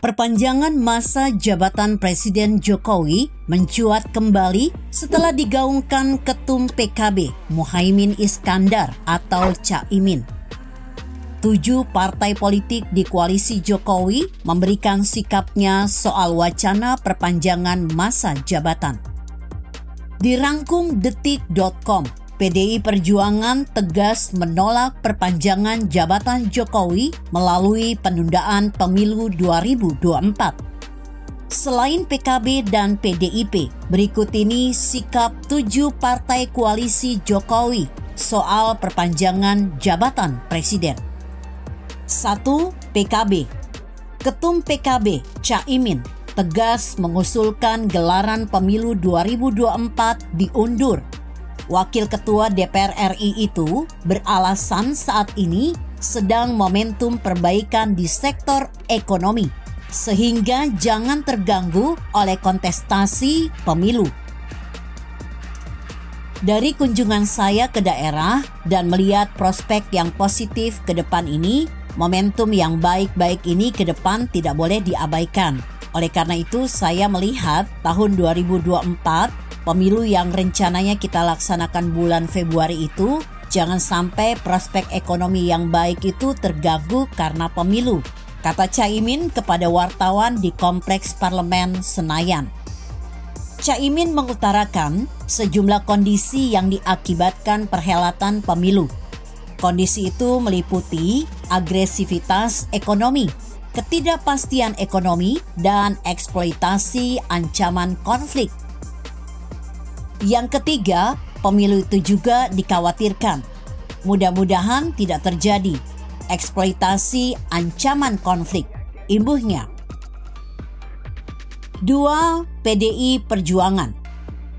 Perpanjangan masa jabatan Presiden Jokowi mencuat kembali setelah digaungkan Ketum PKB Muhaimin Iskandar atau Caimin. 7 partai politik di koalisi Jokowi memberikan sikapnya soal wacana perpanjangan masa jabatan. Dirangkum detik.com, PDI Perjuangan tegas menolak perpanjangan jabatan Jokowi melalui penundaan pemilu 2024. Selain PKB dan PDIP, berikut ini sikap 7 partai koalisi Jokowi soal perpanjangan jabatan Presiden. 1. PKB. Ketum PKB Caimin tegas mengusulkan gelaran pemilu 2024 diundur. Wakil Ketua DPR RI itu beralasan saat ini sedang momentum perbaikan di sektor ekonomi, sehingga jangan terganggu oleh kontestasi pemilu. Dari kunjungan saya ke daerah dan melihat prospek yang positif ke depan ini, momentum yang baik-baik ini ke depan tidak boleh diabaikan. Oleh karena itu, saya melihat tahun 2024 pemilu yang rencananya kita laksanakan bulan Februari itu, jangan sampai prospek ekonomi yang baik itu terganggu karena pemilu, kata Caimin kepada wartawan di Kompleks Parlemen Senayan. Caimin mengutarakan sejumlah kondisi yang diakibatkan perhelatan pemilu. Kondisi itu meliputi agresivitas ekonomi, ketidakpastian ekonomi, dan eksploitasi ancaman konflik. Yang ketiga, pemilu itu juga dikhawatirkan, mudah-mudahan tidak terjadi, eksploitasi ancaman konflik, imbuhnya. 2. PDI Perjuangan.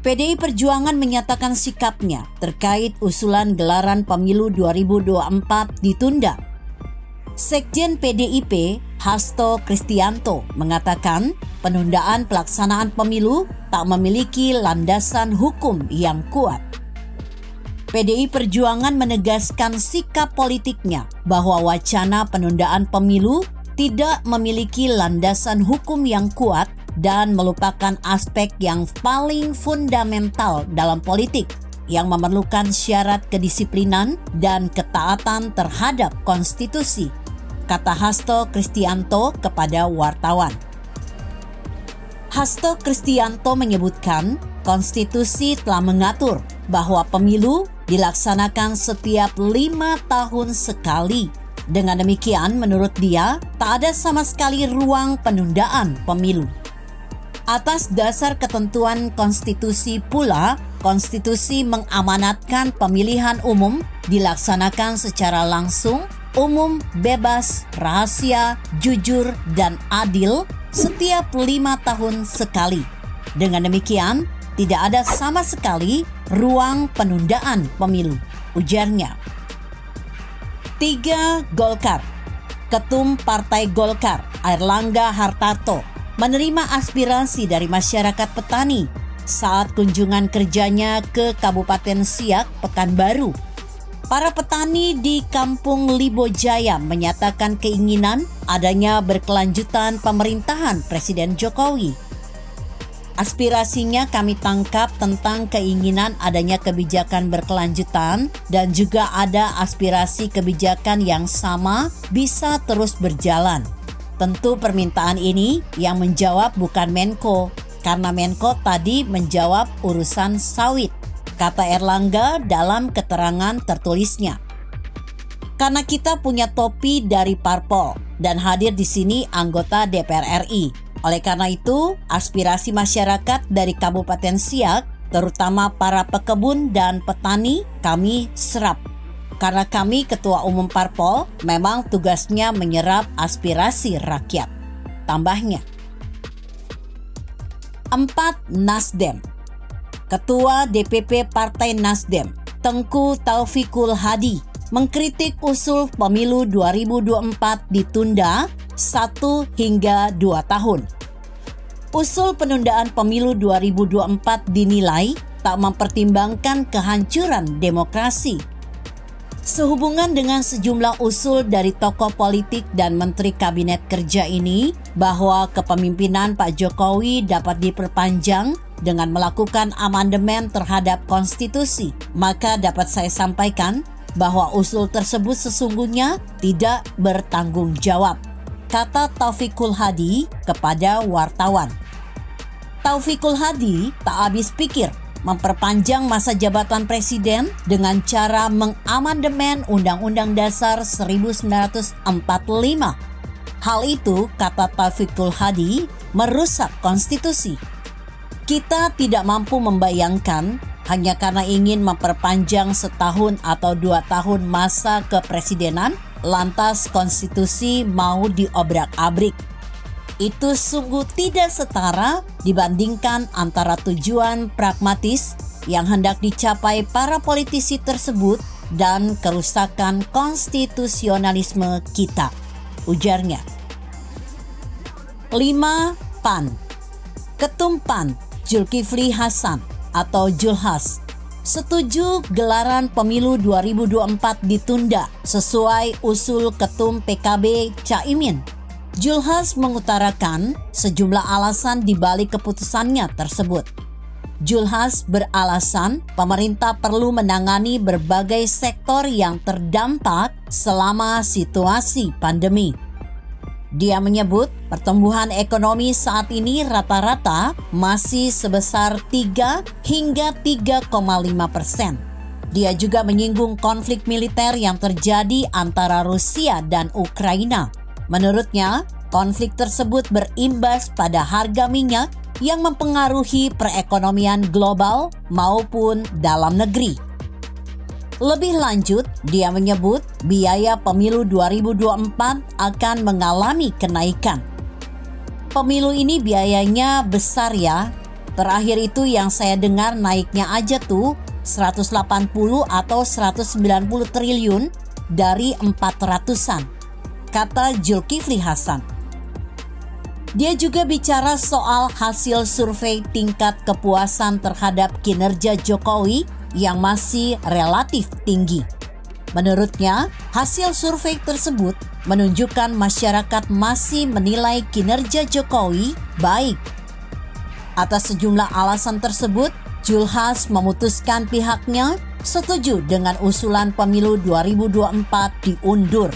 PDI Perjuangan menyatakan sikapnya terkait usulan gelaran pemilu 2024 ditunda. Sekjen PDIP Hasto Kristianto mengatakan penundaan pelaksanaan pemilu tak memiliki landasan hukum yang kuat. PDI Perjuangan menegaskan sikap politiknya bahwa wacana penundaan pemilu tidak memiliki landasan hukum yang kuat dan melupakan aspek yang paling fundamental dalam politik yang memerlukan syarat kedisiplinan dan ketaatan terhadap konstitusi, kata Hasto Kristianto kepada wartawan. Hasto Kristianto menyebutkan konstitusi telah mengatur bahwa pemilu dilaksanakan setiap 5 tahun sekali. Dengan demikian, menurut dia, tak ada sama sekali ruang penundaan pemilu. Atas dasar ketentuan konstitusi pula, konstitusi mengamanatkan pemilihan umum dilaksanakan secara langsung, umum, bebas, rahasia, jujur, dan adil setiap 5 tahun sekali. Dengan demikian, tidak ada sama sekali ruang penundaan pemilu, ujarnya. 3. Golkar. Ketum Partai Golkar, Airlangga Hartarto, menerima aspirasi dari masyarakat petani saat kunjungan kerjanya ke Kabupaten Siak, Pekanbaru. Para petani di Kampung Libojaya menyatakan keinginan adanya berkelanjutan pemerintahan Presiden Jokowi. Aspirasinya kami tangkap tentang keinginan adanya kebijakan berkelanjutan dan juga ada aspirasi kebijakan yang sama bisa terus berjalan. Tentu permintaan ini yang menjawab bukan Menko, karena Menko tadi menjawab urusan sawit, kata Airlangga dalam keterangan tertulisnya. Karena kita punya topi dari parpol dan hadir di sini anggota DPR RI. Oleh karena itu, aspirasi masyarakat dari Kabupaten Siak, terutama para pekebun dan petani, kami serap. Karena kami Ketua Umum Parpol memang tugasnya menyerap aspirasi rakyat, tambahnya. 4. Nasdem. Ketua DPP Partai Nasdem, Tengku Taufikul Hadi, mengkritik usul pemilu 2024 ditunda 1 hingga 2 tahun. Usul penundaan pemilu 2024 dinilai tak mempertimbangkan kehancuran demokrasi. Sehubungan dengan sejumlah usul dari tokoh politik dan Menteri Kabinet Kerja ini, bahwa kepemimpinan Pak Jokowi dapat diperpanjang dengan melakukan amandemen terhadap konstitusi, maka dapat saya sampaikan bahwa usul tersebut sesungguhnya tidak bertanggung jawab, kata Taufikul Hadi kepada wartawan. Taufikul Hadi tak habis pikir memperpanjang masa jabatan presiden dengan cara mengamandemen Undang-Undang Dasar 1945. Hal itu, kata Taufikul Hadi, merusak konstitusi. Kita tidak mampu membayangkan hanya karena ingin memperpanjang setahun atau 2 tahun masa kepresidenan, lantas konstitusi mau diobrak-abrik. Itu sungguh tidak setara dibandingkan antara tujuan pragmatis yang hendak dicapai para politisi tersebut dan kerusakan konstitusionalisme kita, ujarnya. 5. PAN. Ketum PAN Zulkifli Hasan atau Julhas setuju gelaran pemilu 2024 ditunda sesuai usul Ketum PKB Caimin. Julhas mengutarakan sejumlah alasan di balik keputusannya tersebut. Julhas beralasan pemerintah perlu menangani berbagai sektor yang terdampak selama situasi pandemi. Dia menyebut pertumbuhan ekonomi saat ini rata-rata masih sebesar 3 hingga 3,5%. Dia juga menyinggung konflik militer yang terjadi antara Rusia dan Ukraina. Menurutnya, konflik tersebut berimbas pada harga minyak yang mempengaruhi perekonomian global maupun dalam negeri. Lebih lanjut, dia menyebut biaya pemilu 2024 akan mengalami kenaikan. Pemilu ini biayanya besar ya. Terakhir itu yang saya dengar naiknya aja tuh 180 atau 190 triliun dari 400-an, kata Zulkifli Hasan. Dia juga bicara soal hasil survei tingkat kepuasan terhadap kinerja Jokowi yang masih relatif tinggi. Menurutnya, hasil survei tersebut menunjukkan masyarakat masih menilai kinerja Jokowi baik. Atas sejumlah alasan tersebut, Julhas memutuskan pihaknya setuju dengan usulan pemilu 2024 diundur.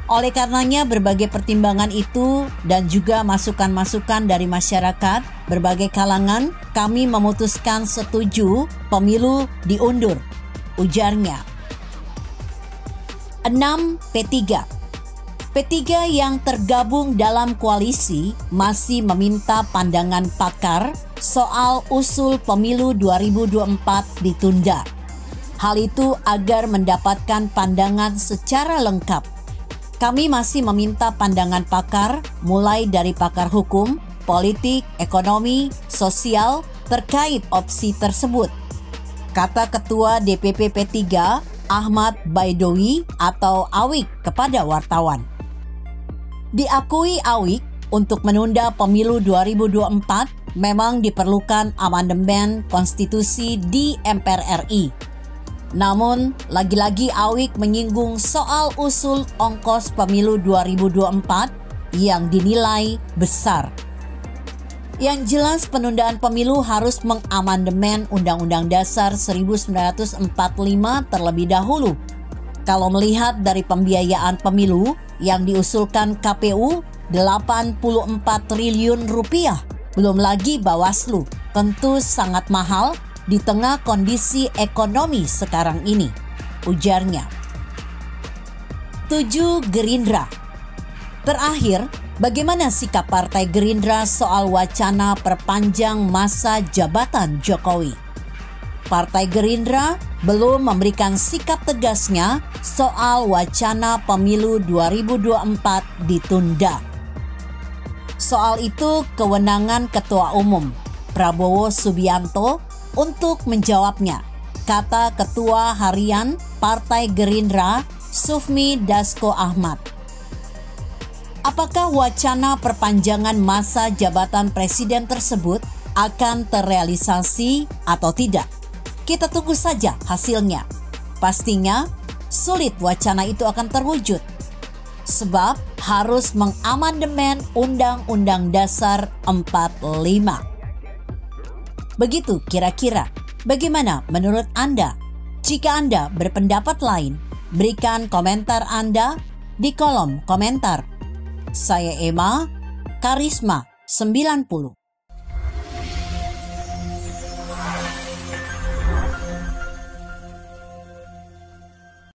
Oleh karenanya, berbagai pertimbangan itu dan juga masukan-masukan dari masyarakat berbagai kalangan, kami memutuskan setuju pemilu diundur, ujarnya. 6. P3. P3 yang tergabung dalam koalisi masih meminta pandangan pakar soal usul pemilu 2024 ditunda. Hal itu agar mendapatkan pandangan secara lengkap. Kami masih meminta pandangan pakar, mulai dari pakar hukum, politik, ekonomi, sosial, terkait opsi tersebut, kata Ketua DPP P3 Ahmad Baidowi atau Awik kepada wartawan. Diakui Awik, untuk menunda pemilu 2024 memang diperlukan amandemen konstitusi di MPR RI. Namun, lagi-lagi Awik menyinggung soal usul ongkos pemilu 2024 yang dinilai besar. Yang jelas penundaan pemilu harus mengamandemen Undang-Undang Dasar 1945 terlebih dahulu. Kalau melihat dari pembiayaan pemilu yang diusulkan KPU 84 triliun rupiah, belum lagi Bawaslu, tentu sangat mahal di tengah kondisi ekonomi sekarang ini, ujarnya. 7. Gerindra. Terakhir, bagaimana sikap Partai Gerindra soal wacana perpanjang masa jabatan Jokowi? Partai Gerindra belum memberikan sikap tegasnya soal wacana pemilu 2024 ditunda. Soal itu kewenangan Ketua Umum Prabowo Subianto untuk menjawabnya, kata Ketua Harian Partai Gerindra Sufmi Dasko Ahmad. Apakah wacana perpanjangan masa jabatan presiden tersebut akan terrealisasi atau tidak? Kita tunggu saja hasilnya. Pastinya sulit wacana itu akan terwujud. sebab harus mengamandemen Undang-Undang Dasar 45. Begitu kira-kira. Bagaimana menurut Anda? Jika Anda berpendapat lain, berikan komentar Anda di kolom komentar. Saya Emma, Karisma 90.